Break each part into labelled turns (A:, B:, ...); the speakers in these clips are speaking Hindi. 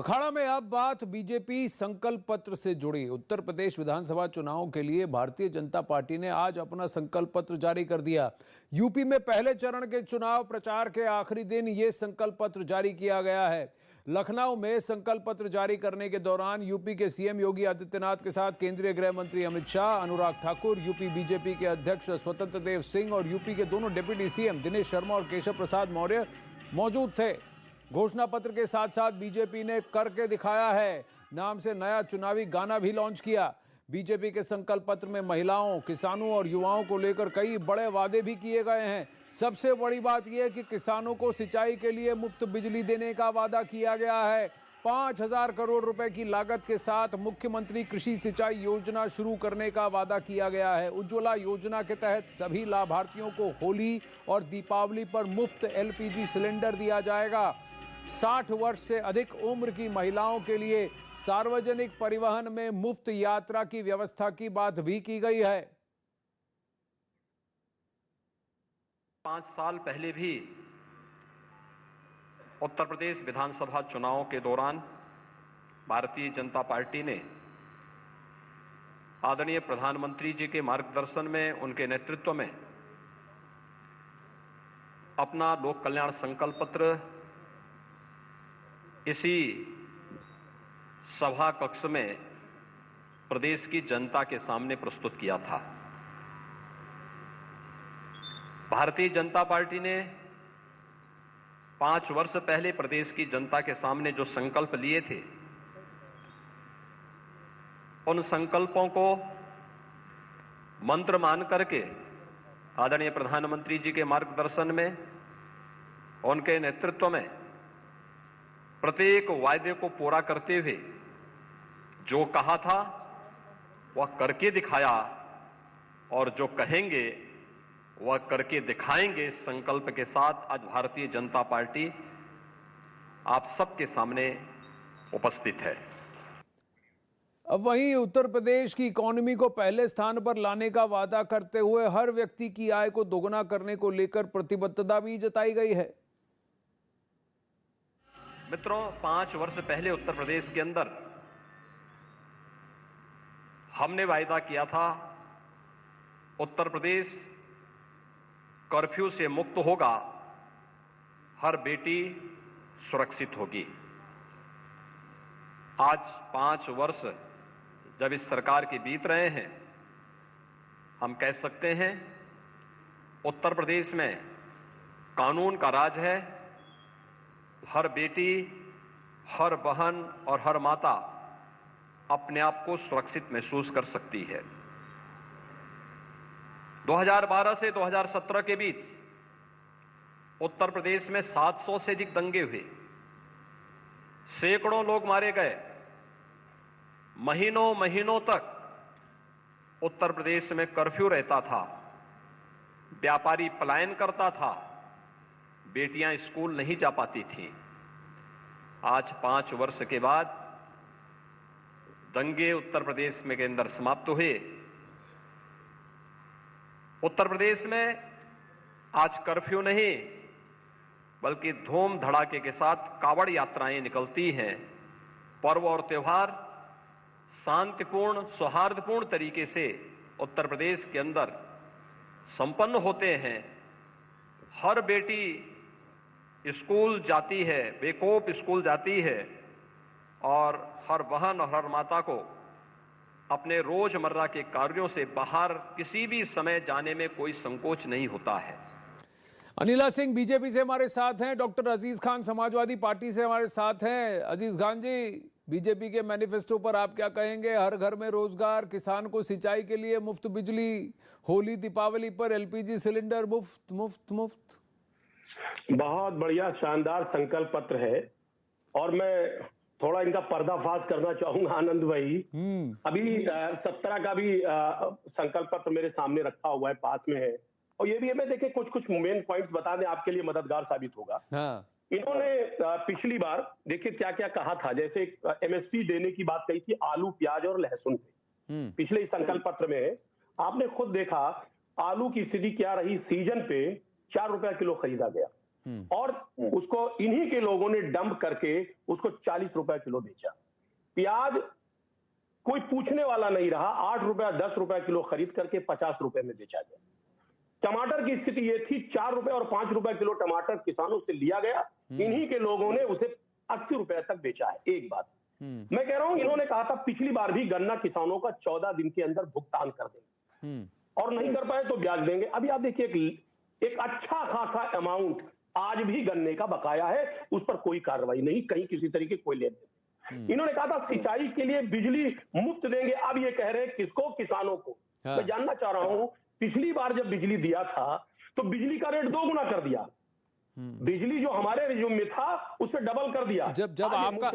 A: अखाड़ा में अब बात बीजेपी संकल्प पत्र से जुड़ी। उत्तर प्रदेश विधानसभा चुनाव के लिए भारतीय जनता पार्टी ने आज अपना संकल्प पत्र जारी कर दिया। यूपी में पहले चरण के चुनाव प्रचार के आखिरी दिन ये संकल्प पत्र जारी किया गया है। लखनऊ में संकल्प पत्र जारी करने के दौरान यूपी के सीएम योगी आदित्यनाथ के साथ केंद्रीय गृह मंत्री अमित शाह, अनुराग ठाकुर, यूपी बीजेपी के अध्यक्ष स्वतंत्र देव सिंह और यूपी के दोनों डिप्टी सीएम दिनेश शर्मा और केशव प्रसाद मौर्य मौजूद थे। घोषणा पत्र के साथ साथ बीजेपी ने करके दिखाया है नाम से नया चुनावी गाना भी लॉन्च किया। बीजेपी के संकल्प पत्र में महिलाओं, किसानों और युवाओं को लेकर कई बड़े वादे भी किए गए हैं। सबसे बड़ी बात यह है कि किसानों को सिंचाई के लिए मुफ्त बिजली देने का वादा किया गया है। 5,000 करोड़ रुपए की लागत के साथ मुख्यमंत्री कृषि सिंचाई योजना शुरू करने का वादा किया गया है। उज्ज्वला योजना के तहत सभी लाभार्थियों को होली और दीपावली पर मुफ्त एलपीजी सिलेंडर दिया जाएगा। 60 वर्ष से अधिक उम्र की महिलाओं के लिए सार्वजनिक परिवहन में मुफ्त यात्रा की व्यवस्था की बात भी की गई है।
B: 5 साल पहले भी उत्तर प्रदेश विधानसभा चुनाव के दौरान भारतीय जनता पार्टी ने आदरणीय प्रधानमंत्री जी के मार्गदर्शन में, उनके नेतृत्व में अपना लोक कल्याण संकल्प पत्र इसी सभा कक्ष में प्रदेश की जनता के सामने प्रस्तुत किया था। भारतीय जनता पार्टी ने 5 वर्ष पहले प्रदेश की जनता के सामने जो संकल्प लिए थे, उन संकल्पों को मंत्र मान करके आदरणीय प्रधानमंत्री जी के मार्गदर्शन में, उनके नेतृत्व में प्रत्येक वायदे को पूरा करते हुए जो कहा था वह करके दिखाया और जो कहेंगे वह करके दिखाएंगे। इस संकल्प के साथ आज भारतीय जनता पार्टी आप सबके सामने उपस्थित है।
A: अब वहीं उत्तर प्रदेश की इकोनॉमी को पहले स्थान पर लाने का वादा करते हुए हर व्यक्ति की आय को दोगुना करने को लेकर प्रतिबद्धता भी जताई गई है।
B: मित्रों, 5 वर्ष पहले उत्तर प्रदेश के अंदर हमने वायदा किया था उत्तर प्रदेश कर्फ्यू से मुक्त होगा, हर बेटी सुरक्षित होगी। आज 5 वर्ष जब इस सरकार के बीत रहे हैं, हम कह सकते हैं उत्तर प्रदेश में कानून का राज है। हर बेटी, हर बहन और हर माता अपने आप को सुरक्षित महसूस कर सकती है। 2012 से 2017 के बीच उत्तर प्रदेश में 700 से अधिक दंगे हुए, सैकड़ों लोग मारे गए। महीनों महीनों तक उत्तर प्रदेश में कर्फ्यू रहता था, व्यापारी पलायन करता था, बेटियां स्कूल नहीं जा पाती थीं। आज 5 वर्ष के बाद दंगे उत्तर प्रदेश में के अंदर समाप्त हुए। उत्तर प्रदेश में आज कर्फ्यू नहीं बल्कि धूम धड़ाके के साथ कावड़ यात्राएं निकलती हैं। पर्व और त्योहार शांतिपूर्ण, सौहार्दपूर्ण तरीके से उत्तर प्रदेश के अंदर संपन्न होते हैं। हर बेटी स्कूल जाती है, बेखौफ स्कूल जाती है और हर बहन और हर माता को अपने रोजमर्रा के कार्यों से बाहर किसी भी समय जाने में कोई संकोच नहीं होता है।
A: अनिला सिंह बीजेपी से हमारे साथ हैं, डॉक्टर अजीज खान समाजवादी पार्टी से हमारे साथ हैं। अजीज खान जी, बीजेपी के मैनिफेस्टो पर आप क्या कहेंगे? हर घर में रोजगार, किसान को सिंचाई के लिए मुफ्त बिजली, होली दीपावली पर एलपीजी सिलेंडर मुफ्त मुफ्त मुफ्त।
C: बहुत बढ़िया, शानदार संकल्प पत्र है और मैं थोड़ा इनका पर्दाफाश करना चाहूंगा आनंद भाई। अभी 17 का भी संकल्प पत्र मेरे सामने रखा हुआ है, पास में है, और ये भी हमें देखे कुछ मेन पॉइंट्स बता दें, आपके लिए मददगार साबित होगा।
A: हाँ।
C: इन्होंने पिछली बार देखिए क्या क्या कहा था। जैसे एमएसपी देने की बात कही थी आलू, प्याज और लहसुन पे। पिछले संकल्प पत्र में आपने खुद देखा आलू की स्थिति क्या रही। सीजन पे 4 रुपया किलो खरीदा गया, और उसको इन्हीं के लोगों ने डंप करके उसको 40 रुपए किलो बेचा। प्याज कोई पूछने वाला नहीं रहा, 8 रुपया 10 रुपए किलो खरीद करके 50 रुपए में बेचा गया। टमाटर की स्थिति ये थी, 4 रुपए और 5 रुपए किलो टमाटर किसानों से लिया गया, इन्हीं के लोगों ने उसे 80 रुपए तक बेचा है। एक बात मैं कह रहा हूं, इन्होंने कहा था पिछली बार भी गन्ना किसानों का 14 दिन के अंदर भुगतान कर देंगे और नहीं कर पाए तो ब्याज देंगे। अभी आप देखिए एक अच्छा खासा अमाउंट आज भी गन्ने का बकाया है, उस पर कोई कार्रवाई नहीं, कहीं किसी तरीके कोई लेन देन। इन्होंने कहा था सिंचाई के लिए बिजली मुफ्त देंगे, अब ये कह रहे हैं किसको? किसानों को। मैं जानना चाह रहा हूं, पिछली बार जब बिजली दिया था तो बिजली का रेट 2 गुना कर दिया, बिजली जो हमारे रिज्यूम में था उससे डबल कर दिया।
A: जब आपका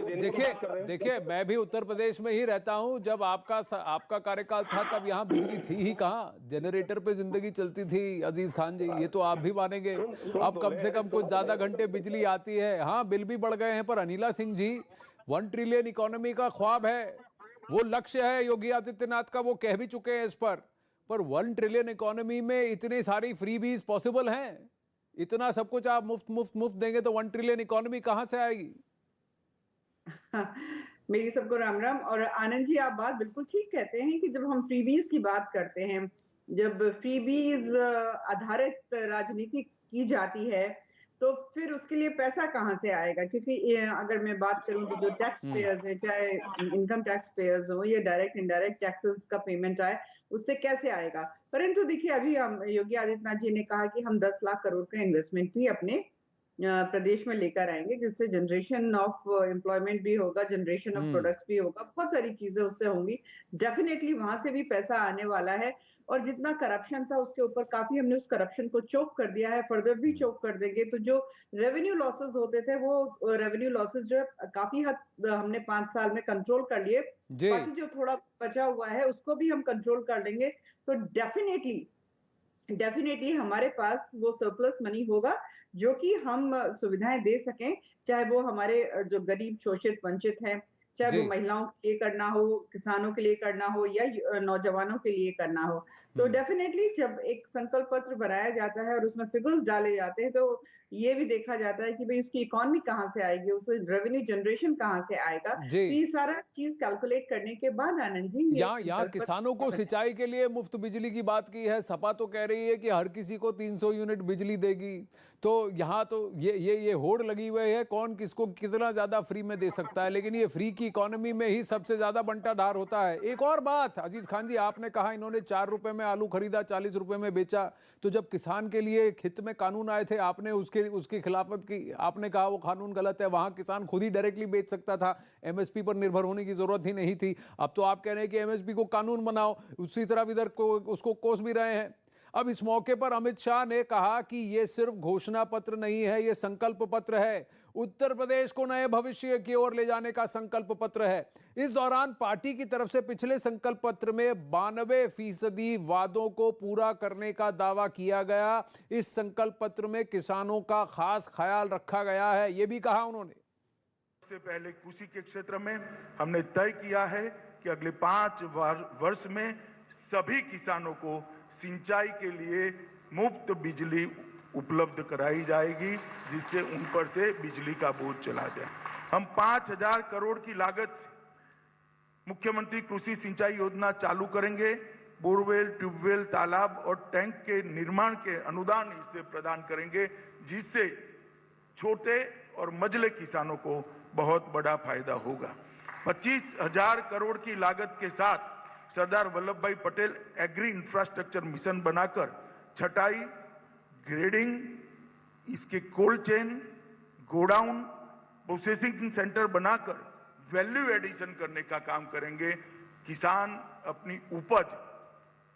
A: देखिए मैं भी उत्तर प्रदेश में ही रहता हूं, जब आपका कार्यकाल था तब यहाँ बिजली थी ही कहाँ, जनरेटर पे जिंदगी चलती थी अजीज खान जी, ये तो आप भी मानेंगे। अब कम से कम कुछ ज्यादा घंटे बिजली आती है। हाँ, बिल भी बढ़ गए हैं, पर अनिला सिंह जी 1 ट्रिलियन इकोनॉमी का ख्वाब है, वो लक्ष्य है योगी आदित्यनाथ का, वो कह भी चुके हैं इस पर 1 ट्रिलियन इकोनॉमी में इतनी सारी फ्रीबीज पॉसिबल हैं? इतना सब कुछ आप मुफ्त देंगे तो 1 ट्रिलियन इकोनॉमी कहां से आएगी?
D: मेरी सबको राम राम। और आनंद जी, आप बात बिल्कुल ठीक कहते हैं कि जब हम फ्रीबीज की बात करते हैं, जब फ्रीबीज आधारित राजनीति की जाती है तो फिर उसके लिए पैसा कहाँ से आएगा? क्योंकि अगर मैं बात करूं तो जो टैक्स पेयर्स हैं, चाहे इनकम टैक्स पेयर्स हो या डायरेक्ट इनडायरेक्ट टैक्सेस का पेमेंट आए, उससे कैसे आएगा? परंतु देखिए, अभी हम योगी आदित्यनाथ जी ने कहा कि हम 10 लाख करोड़ का इन्वेस्टमेंट भी अपने प्रदेश में लेकर आएंगे, जिससे जनरेशन ऑफ एम्प्लॉयमेंट भी होगा, जनरेशन ऑफ प्रोडक्ट्स भी होगा, बहुत सारी चीजें उससे होंगी। डेफिनेटली वहां से भी पैसा आने वाला है। और जितना करप्शन था उसके ऊपर काफी हमने उस करप्शन को चोक कर दिया है, फर्दर भी चोक कर देंगे। तो जो रेवेन्यू लॉसेस होते थे वो रेवेन्यू लॉसेस जो है काफी हद हमने 5 साल में कंट्रोल कर लिए, बाकी जो थोड़ा बचा हुआ है उसको भी हम कंट्रोल कर लेंगे। तो डेफिनेटली हमारे पास वो सरप्लस मनी होगा जो कि हम सुविधाएं दे सकें, चाहे वो हमारे जो गरीब शोषित वंचित हैं, चाहे वो महिलाओं के लिए करना हो, किसानों के लिए करना हो या नौजवानों के लिए करना हो। तो डेफिनेटली जब एक संकल्प पत्र बनाया जाता है और उसमें फिगर्स डाले जाते हैं तो ये भी देखा जाता है कि भाई उसकी इकोनॉमी कहाँ से आएगी, उससे रेवेन्यू जनरेशन कहाँ से आएगा। तो ये सारा चीज कैलकुलेट करने के बाद आनंद जी
A: यहाँ किसानों को सिंचाई के लिए मुफ्त बिजली की बात की है। सपा तो कह रही है कि हर किसी को 300 यूनिट बिजली देगी। तो यहाँ तो ये होड़ लगी हुई है, कौन किसको कितना ज्यादा फ्री में दे सकता है। लेकिन ये फ्री की इकोनॉमी में ही सबसे ज्यादा बंटाढार होता है। एक और बात अजीज खान जी, आपने कहा इन्होंने 4 रुपए में आलू खरीदा, 40 रुपए में बेचा। तो जब किसान के लिए हित में कानून आए थे, आपने उसकी खिलाफत की, आपने कहा वो कानून गलत है। वहां किसान खुद ही डायरेक्टली बेच सकता था, एमएसपी पर निर्भर होने की जरूरत ही नहीं थी। अब तो आप कह रहे हैं कि एमएसपी को कानून बनाओ, उसी तरह इधर को उसको कोस भी रहे हैं। अब इस मौके पर अमित शाह ने कहा कि ये सिर्फ घोषणा पत्र नहीं है, ये संकल्प पत्र है, उत्तर प्रदेश को नए भविष्य की ओर ले जाने का संकल्प पत्र है। इस दौरान पार्टी की तरफ से पिछले संकल्प पत्र में 92% वादों को पूरा करने का दावा किया गया। इस संकल्प पत्र में किसानों का खास ख्याल रखा गया है, ये भी कहा उन्होंने।
E: सबसे पहले कृषि के क्षेत्र में हमने तय किया है कि अगले 5 वर्ष में सभी किसानों को सिंचाई के लिए मुफ्त बिजली उपलब्ध कराई जाएगी, जिससे उन पर से बिजली का बोझ चला जाए। हम 5000 करोड़ की लागत से मुख्यमंत्री कृषि सिंचाई योजना चालू करेंगे। बोरवेल, ट्यूबवेल, तालाब और टैंक के निर्माण के अनुदान इससे प्रदान करेंगे, जिससे छोटे और मझले किसानों को बहुत बड़ा फायदा होगा। 25,000 करोड़ की लागत के साथ सरदार वल्लभ भाई पटेल एग्री इंफ्रास्ट्रक्चर मिशन बनाकर छटाई, ग्रेडिंग, इसके cold chain, godown, processing centre बनाकर वैल्यू एडिशन करने का काम करेंगे। किसान अपनी उपज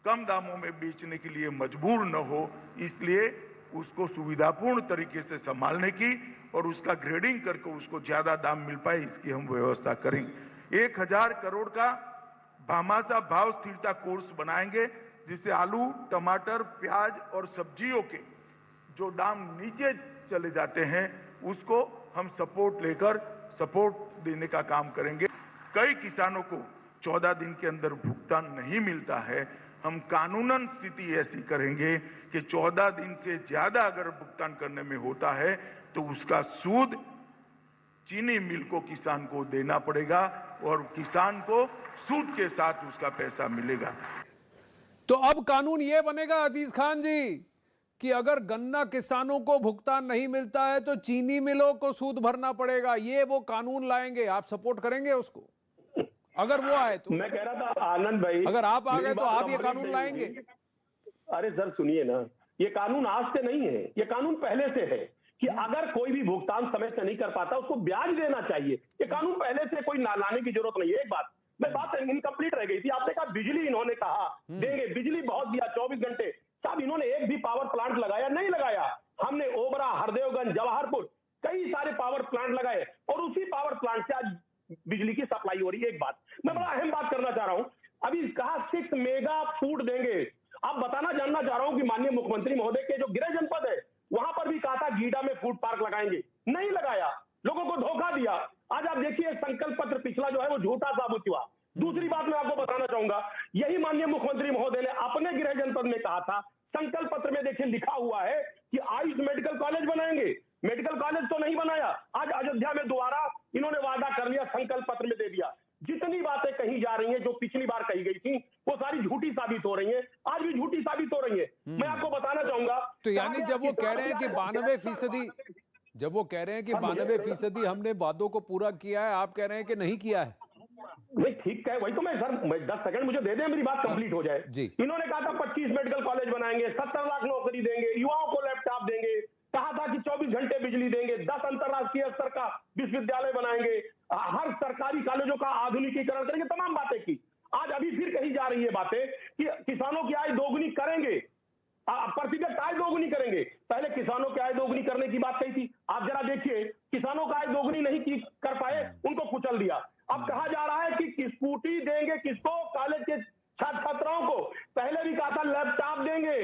E: कम दामों में बेचने के लिए मजबूर न हो, इसलिए उसको सुविधापूर्ण तरीके से संभालने की और उसका ग्रेडिंग करके उसको ज्यादा दाम मिल पाए, इसकी हम व्यवस्था करेंगे। 1000 करोड़ का भामाशाह भाव स्थिरता कोर्स बनाएंगे, जिससे आलू, टमाटर, प्याज और सब्जियों के जो दाम नीचे चले जाते हैं उसको हम सपोर्ट देने का काम करेंगे। कई किसानों को 14 दिन के अंदर भुगतान नहीं मिलता है, हम कानूनन स्थिति ऐसी करेंगे कि 14 दिन से ज्यादा अगर भुगतान करने में होता है तो उसका सूद चीनी मिल को किसान को देना पड़ेगा और किसान को सूद के साथ उसका पैसा मिलेगा।
A: तो अब कानून ये बनेगा अजीज खान जी कि अगर गन्ना किसानों को भुगतान नहीं मिलता है तो चीनी मिलों को सूद भरना पड़ेगा, ये वो कानून लाएंगे। आप सपोर्ट करेंगे उसको अगर वो आए तो?
C: मैं कह रहा था आनंद भाई,
A: अगर आप आ गए तो आप ये
C: कंप्लीट
A: कानून
C: नहीं
A: लाएंगे?
C: हुई। अरे सर सुनिए ना, ये कानून आज से नहीं है, ये कानून पहले से है कि अगर कोई भी भुगतान समय से नहीं कर पाता उसको ब्याज देना चाहिए। ये कानून पहले से कोई लाने की जरूरत नहीं है। एक बात इनकम्प्लीट रह गई थी। आपने कहा बिजली इन्होंने कहा देंगे, बिजली बहुत दिया 24 घंटे। साहब इन्होंने एक भी पावर प्लांट लगाया नहीं लगाया? हमने ओबरा, हरदेवगंज, जवाहरपुर कई सारे पावर प्लांट लगाए और उसी पावर प्लांट से आज बिजली की सप्लाई हो रही है। एक बात मैं बड़ा अहम बात करना चाह रहा हूं, अभी कहा 6 मेगा फूड देंगे। आप जानना चाह रहा हूं कि माननीय मुख्यमंत्री महोदय के जो गृह जनपद है वहां पर भी कहा था गीडा में फूड पार्क लगाएंगे, नहीं लगाया, लोगों को धोखा दिया। आज आप देखिए संकल्प पत्र पिछला जो है वो झूठा साबित हुआ। दूसरी बात मैं आपको बताना चाहूंगा, यही माननीय मुख्यमंत्री महोदय ने अपने गृह जनपद में कहा था, संकल्प पत्र में देखिए लिखा हुआ है कि आयुष मेडिकल कॉलेज बनाएंगे। मेडिकल कॉलेज तो नहीं बनाया, आज अयोध्या में दोबारा इन्होंने वादा कर लिया, संकल्प पत्र में दे दिया। जितनी बातें कही जा रही हैं जो पिछली बार कही गई थी वो सारी झूठी साबित हो रही हैं, आज भी झूठी साबित हो रही है। मैं आपको बताना चाहूंगा,
A: तो यानी जब वो कह रहे हैं कि 92%, जब वो कह रहे हैं कि 92% हमने वादों को पूरा किया है, आप कह रहे हैं कि नहीं किया है?
C: नहीं ठीक है, वही तो मैं सर 10 सेकंड मुझे दे दें, मेरी बात कंप्लीट हो जाए। इन्होंने कहा था 25 मेडिकल कॉलेज बनाएंगे, 70 लाख नौकरी देंगे, युवाओं को लैपटॉप देंगे, कहा था कि 24 घंटे बिजली देंगे, 10 अंतरराष्ट्रीय स्तर का विश्वविद्यालय बनाएंगे, हर सरकारी कॉलेजों का आधुनिकीकरण करेंगे, तमाम बातें की। आज अभी फिर कही जा रही है बातें कि किसानों की आय दोगुनी करेंगे, प्रतिगत आय दोगुनी करेंगे। पहले किसानों की आय दोगुनी करने की बात कही थी, आप जरा देखिए किसानों का आय दोगुनी नहीं कर पाए, उनको कुचल दिया। अब कहा जा रहा है कि स्कूटी देंगे किसको? कॉलेज के छात्र छात्राओं को। पहले भी कहा था लैपटॉप देंगे,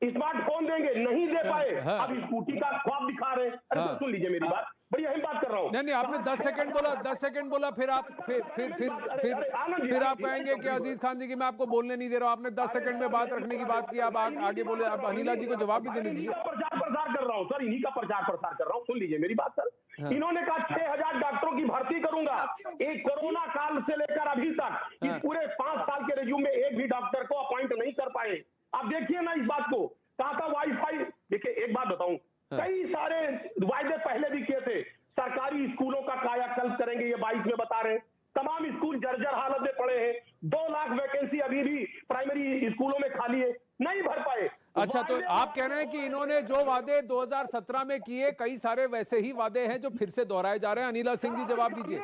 C: स्मार्टफोन देंगे, नहीं दे पाए, अब स्कूटी का ख्वाब दिखा रहे हैं। अरे तो सुन लीजिए मेरी बात, बड़ी अहम बात कर रहा हूं।
A: नहीं आपने 10 सेकंड बोला, 10 सेकंड बोला, फिर आप फिर आप कहेंगे कि अजीज खान जी की मैं आपको बोलने नहीं दे रहा हूं। आपने 10 सेकंड में बात रखने की बात की, आप आगे बोले। आप अनिला जी को जवाब भी देने दीजिए।
C: प्रचार प्रसार कर रहा हूं सर, इन्हीं का प्रचार प्रसार कर रहा हूं, सुन लीजिए मेरी बात सर। इन्होंने कहा 6000 डॉक्टरों की भर्ती करूंगा। एक कोरोना काल से लेकर अभी तक इस पूरे 5 साल के रिज्यूम में एक भी डॉक्टर को अपॉइंट नहीं कर पाए। आप देखिए ना इस बात को। कहा था वाईफाई, देखिए एक बात बताऊं, कई सारे वायदे पहले भी किए थे, सरकारी स्कूलों का कायाकल्प करेंगे, ये 22 में बता रहे हैं। तमाम स्कूल जर्जर हालत में पड़े हैं, 2 लाख वैकेंसी अभी भी प्राइमरी स्कूलों में खाली है, नहीं भर पाए।
A: अच्छा, तो आप कह रहे हैं कि इन्होंने जो वादे 2017 में किए, कई सारे वैसे ही वादे हैं जो फिर से दोहराए जा रहे हैं। अनिला सिंह जी जवाब दीजिए।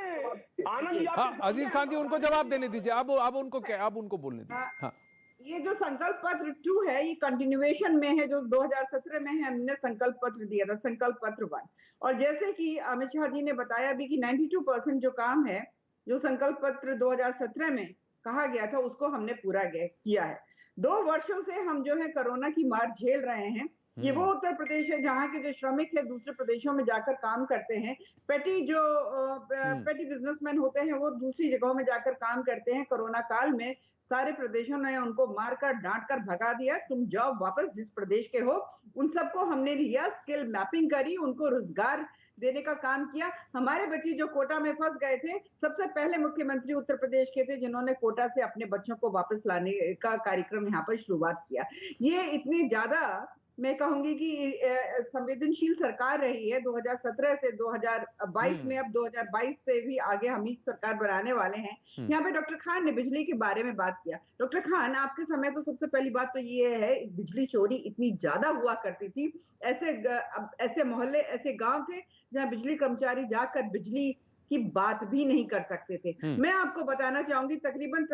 C: आनंद
A: अजीज खान जी उनको जवाब देने दीजिए। अब उनको बोलने दीजिए। हाँ,
D: ये जो संकल्प पत्र 2 है ये कंटिन्यूएशन में है, जो 2017 में हमने संकल्प पत्र दिया था, संकल्प पत्र 1। और जैसे कि अमित शाह जी ने बताया भी कि 92% जो काम है जो संकल्प पत्र 2017 में कहा गया था उसको हमने पूरा किया है। 2 वर्षों से हम जो है कोरोना की मार झेल रहे हैं। ये वो उत्तर प्रदेश है जहाँ के जो श्रमिक है दूसरे प्रदेशों में जाकर काम करते हैं, पेटी बिजनेसमैन होते हैं, वो दूसरी जगहों में जाकर काम करते हैं। कोरोना काल में सारे प्रदेशों ने उनको मारकर डांटकर भगा दिया, तुम जाओ वापस जिस प्रदेश के हो। उन सबको हमने लिया, स्किल मैपिंग करी, उनको रोजगार देने का काम किया। हमारे बच्चे जो कोटा में फंस गए थे, सबसे पहले मुख्यमंत्री उत्तर प्रदेश के थे जिन्होंने कोटा से अपने बच्चों को वापस लाने का कार्यक्रम यहाँ पर शुरुआत किया। ये इतनी ज्यादा मैं कहूंगी कि संवेदनशील सरकार रही है 2017 से 2022 में। अब 2022 से भी आगे हम ही सरकार बनाने वाले हैं। यहाँ पे डॉक्टर खान ने बिजली के बारे में बात किया। डॉक्टर खान, आपके समय तो सबसे पहली बात तो ये है, बिजली चोरी इतनी ज्यादा हुआ करती थी। ऐसे मोहल्ले, ऐसे गांव थे जहाँ बिजली कर्मचारी जाकर बिजली की बात भी नहीं कर सकते थे। मैं आपको बताना चाहूंगी तकरीबन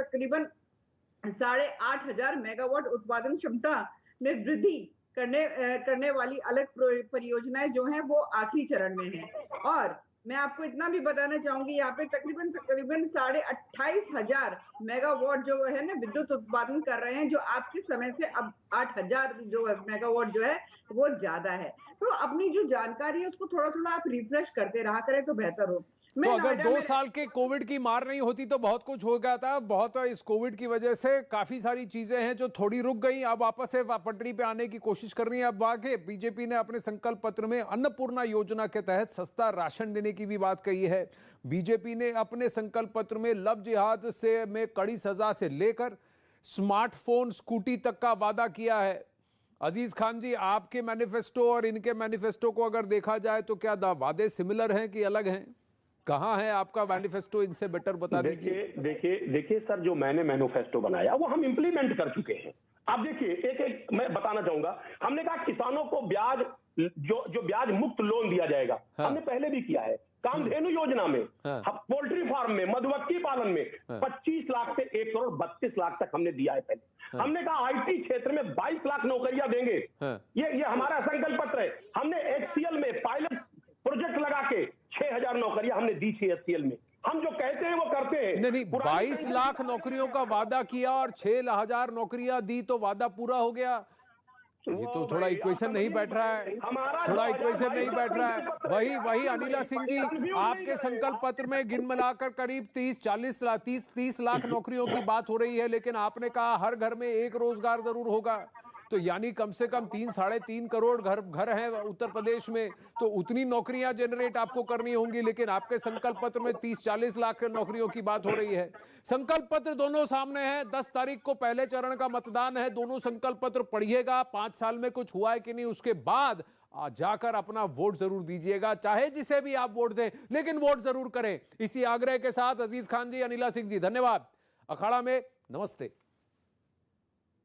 D: 8,500 मेगावाट उत्पादन क्षमता में वृद्धि करने वाली अलग परियोजनाएं जो हैं वो आखिरी चरण में हैं। और मैं आपको इतना भी बताना चाहूंगी, यहाँ पे तकरीबन तकरीबन 28,500 मेगावाट जो है ना विद्युत उत्पादन कर रहे हैं, जो आपके समय से अब 8,000 जो मेगावाट जो है वो ज्यादा है। तो अपनी जो जानकारी है उसको थोड़ा थोड़ा आप रिफ्रेश करते रहा करें तो बेहतर हो।
A: तो अगर 2 साल के कोविड की मार नहीं होती तो बहुत कुछ हो गया था। बहुत इस कोविड की वजह से काफी सारी चीजें हैं जो थोड़ी रुक गई, अब वापस से पटरी पे आने की कोशिश कर रही है। अब आगे बीजेपी ने अपने संकल्प पत्र में अन्नपूर्णा योजना के तहत सस्ता राशन देने की भी बात कही है। बीजेपी ने अपने संकल्प पत्र में लव जिहाद से में कड़ी सजा से लेकर स्मार्टफोन, स्कूटी तक का वादा किया है। अजीज खान जी, आपके मैनिफेस्टो और इनके मैनिफेस्टो को अगर देखा जाए तो क्या वादे सिमिलर हैं कि अलग हैं? कहां है आपका मैनिफेस्टो, इनसे बेटर बता दीजिए।
C: देखिए सर, जो मैंने मैनिफेस्टो बनाया वो हम इंप्लीमेंट कर चुके हैं। अब देखिए, एक एक मैं बताना चाहूंगा। हमने कहा किसानों को ब्याज जो ब्याज मुक्त लोन दिया जाएगा,
A: हाँ।
C: हमने पहले भी किया है। कामधेनु योजना में,
A: हाँ।
C: पोल्ट्री फार्म में, मधुमक्खी पालन में 25 लाख से 1 करोड़ 32 लाख तक हमने दिया है पहले। हमने कहा आईटी क्षेत्र में 22 लाख नौकरियां देंगे। ये हमारा संकल्प पत्र है। हमने HCL में पायलट प्रोजेक्ट लगा के 6,000 नौकरियां हमने दी थी HCL में। हम जो कहते हैं वो करते हैं।
A: नहीं, 22 लाख नौकरियों का वादा किया और 6,000 नौकरियां दी तो वादा पूरा हो गया। ये तो थोड़ा इक्वेशन नहीं बैठ रहा है, थोड़ा इक्वेशन नहीं बैठ रहा है। वही अनिला सिंह जी, आपके संकल्प पत्र में गिन मिलाकर करीब 30 लाख नौकरियों की बात हो रही है, लेकिन आपने कहा हर घर में एक रोजगार जरूर होगा। तो यानी कम से कम 3-3.5 करोड़ घर हैं उत्तर प्रदेश में, तो उतनी नौकरियां जनरेट आपको करनी होंगी। लेकिन आपके संकल्प पत्र में 30-40 लाख नौकरियों की बात हो रही है। संकल्प पत्र दोनों सामने हैं। 10 तारीख को पहले चरण का मतदान है। दोनों संकल्प पत्र पढ़िएगा। 5 साल में कुछ हुआ है कि नहीं, उसके बाद जाकर अपना वोट जरूर दीजिएगा, चाहे जिसे भी आप वोट दें, लेकिन वोट जरूर करें। इसी आग्रह के साथ अजीज खान जी, अनिला सिंह जी, धन्यवाद। अखाड़ा में नमस्ते।